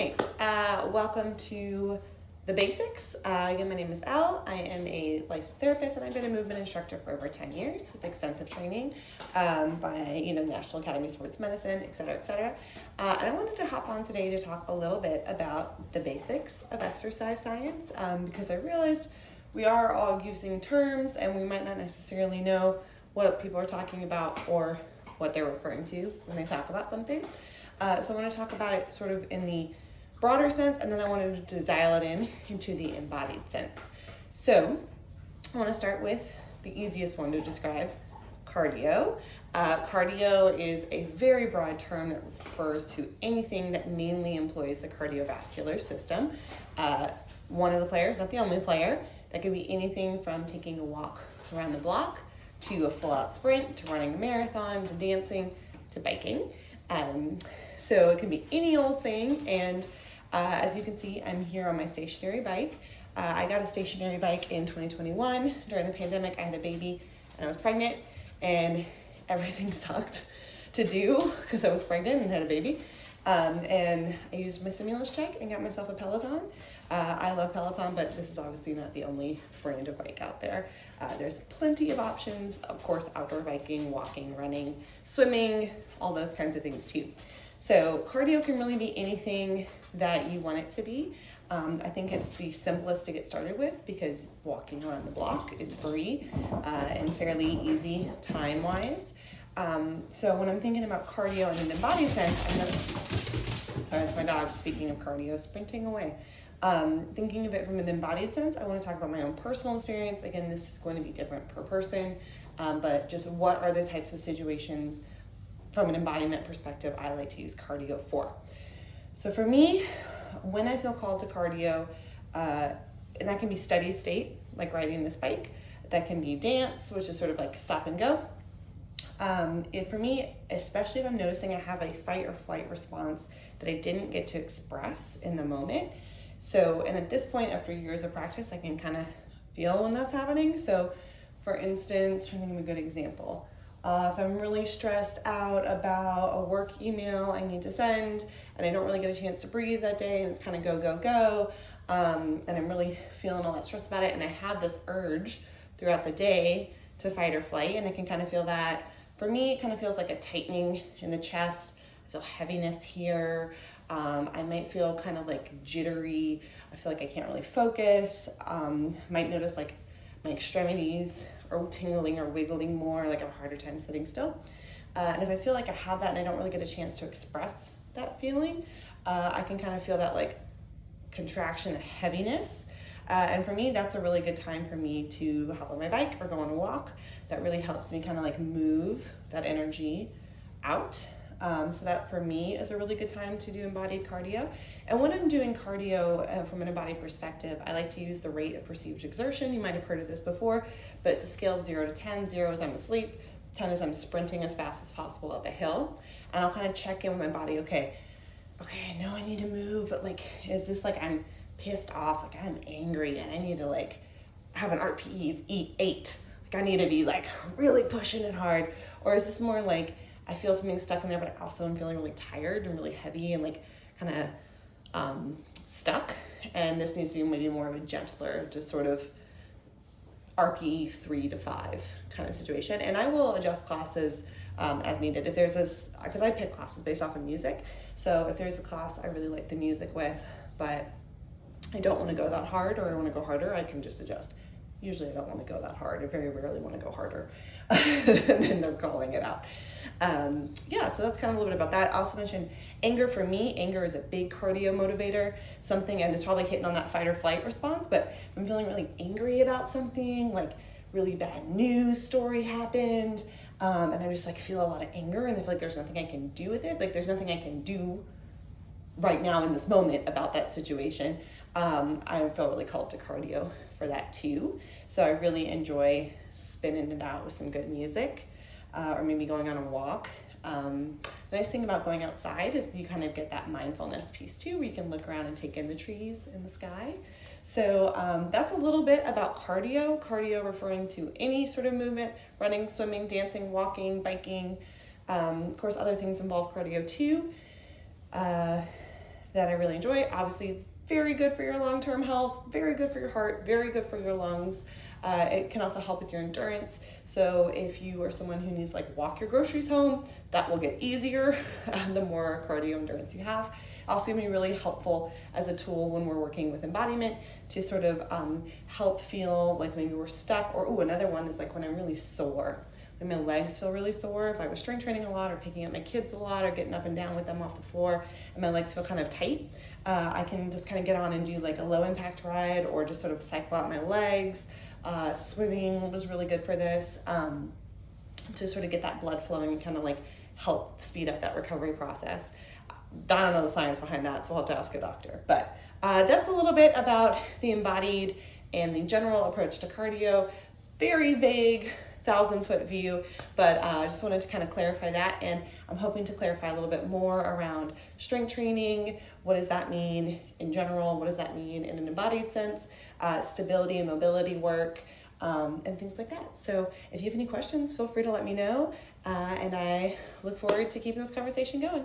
right, welcome to The Basics. Again, my name is Elle. I am a licensed therapist and I've been a movement instructor for over 10 years with extensive training by the National Academy of Sports Medicine, et cetera, et cetera. And I wanted to hop on today to talk a little bit about the basics of exercise science because I realized we are all using terms and we might not necessarily know what people are talking about or what they're referring to when they talk about something. So I want to talk about it sort of in the broader sense, and then I wanted to dial it in into the embodied sense. So I want to start with the easiest one to describe, cardio. Cardio is a very broad term that refers to anything that mainly employs the cardiovascular system. One of the players, not the only player, that could be anything from taking a walk around the block to a full-out sprint, to running a marathon, to dancing, to biking. So it can be any old thing, and as you can see, I'm here on my stationary bike. I got a stationary bike in 2021. During the pandemic, I had a baby and I was pregnant, and everything sucked to do because I was pregnant and had a baby. And I used my stimulus check and got myself a Peloton. I love Peloton, but this is obviously not the only brand of bike out there. There's plenty of options, of course, outdoor biking, walking, running, swimming, all those kinds of things too. So cardio can really be anything that you want it to be. I think it's the simplest to get started with because walking around the block is free and fairly easy time-wise. So when I'm thinking about cardio in an embodied sense, sorry, that's my dog, speaking of cardio, sprinting away. Thinking of it from an embodied sense, I want to talk about my own personal experience. Again, this is going to be different per person, but just what are the types of situations from an embodiment perspective I like to use cardio for. So for me, when I feel called to cardio, and that can be steady state, like riding this bike, that can be dance, which is sort of like stop and go. For me, especially if I'm noticing I have a fight or flight response that I didn't get to express in the moment. So, and at this point, after years of practice, I can kind of feel when that's happening. So for instance, trying to think of a good example. If I'm really stressed out about a work email I need to send and I don't really get a chance to breathe that day and it's kind of go, go, go, and I'm really feeling all that stress about it and I have this urge throughout the day to fight or flight, and I can kind of feel that. For me, it kind of feels like a tightening in the chest. I feel heaviness here. I might feel kind of like jittery. I feel like I can't really focus. Might notice like my extremities are tingling or wiggling more, like I have a harder time sitting still. And if I feel like I have that and I don't really get a chance to express that feeling, I can kind of feel that like contraction, the heaviness. And for me, that's a really good time for me to hop on my bike or go on a walk. That really helps me kind of like move that energy out. So that for me is a really good time to do embodied cardio. And when I'm doing cardio from an embodied perspective, I like to use the rate of perceived exertion. You might have heard of this before, but it's a scale of 0 to 10. 0 is I'm asleep, 10 is I'm sprinting as fast as possible up a hill. And I'll kind of check in with my body. Okay, I know I need to move, but like, is this like I'm pissed off, like I'm angry and I need to like have an RPE of 8. Like I need to be like really pushing it hard. Or is this more like I feel something stuck in there, but I also am feeling really tired and really heavy and like kind of stuck. And this needs to be maybe more of a gentler, just sort of RPE 3 to 5 kind of situation. And I will adjust classes as needed. If there's this, because I pick classes based off of music. So if there's a class I really like the music with, but I don't want to go that hard or I want to go harder, I can just adjust. Usually I don't want to go that hard. I very rarely want to go harder. And then they're calling it out. So that's kind of a little bit about that. I also mentioned anger. For me, anger is a big cardio motivator, something, and it's probably hitting on that fight or flight response, but if I'm feeling really angry about something, like really bad news story happened, and I just like feel a lot of anger and I feel like there's nothing I can do with it. Like there's nothing I can do right now in this moment about that situation. I feel really called to cardio for that too. So I really enjoy spinning it out with some good music. Or maybe going on a walk. The nice thing about going outside is you kind of get that mindfulness piece too, where you can look around and take in the trees in the sky. So that's a little bit about cardio. Cardio referring to any sort of movement, running, swimming, dancing, walking, biking. Of course, other things involve cardio too. that I really enjoy. Obviously, it's very good for your long-term health, very good for your heart, very good for your lungs. It can also help with your endurance. So if you are someone who needs like walk your groceries home, that will get easier the more cardio endurance you have. Also, can be really helpful as a tool when we're working with embodiment to sort of help feel like maybe we're stuck. Or another one is like when I'm really sore. When my legs feel really sore, if I was strength training a lot or picking up my kids a lot or getting up and down with them off the floor and my legs feel kind of tight, I can just kind of get on and do like a low impact ride or just sort of cycle out my legs. Swimming was really good for this, to sort of get that blood flowing and kind of like help speed up that recovery process. I don't know the science behind that, so I'll have to ask a doctor. But that's a little bit about the embodied and the general approach to cardio. Very vague, 1,000-foot view, but I just wanted to kind of clarify that, and I'm hoping to clarify a little bit more around strength training. What does that mean in general? What does that mean in an embodied sense? Stability and mobility work, and things like that. So if you have any questions, feel free to let me know, and I look forward to keeping this conversation going.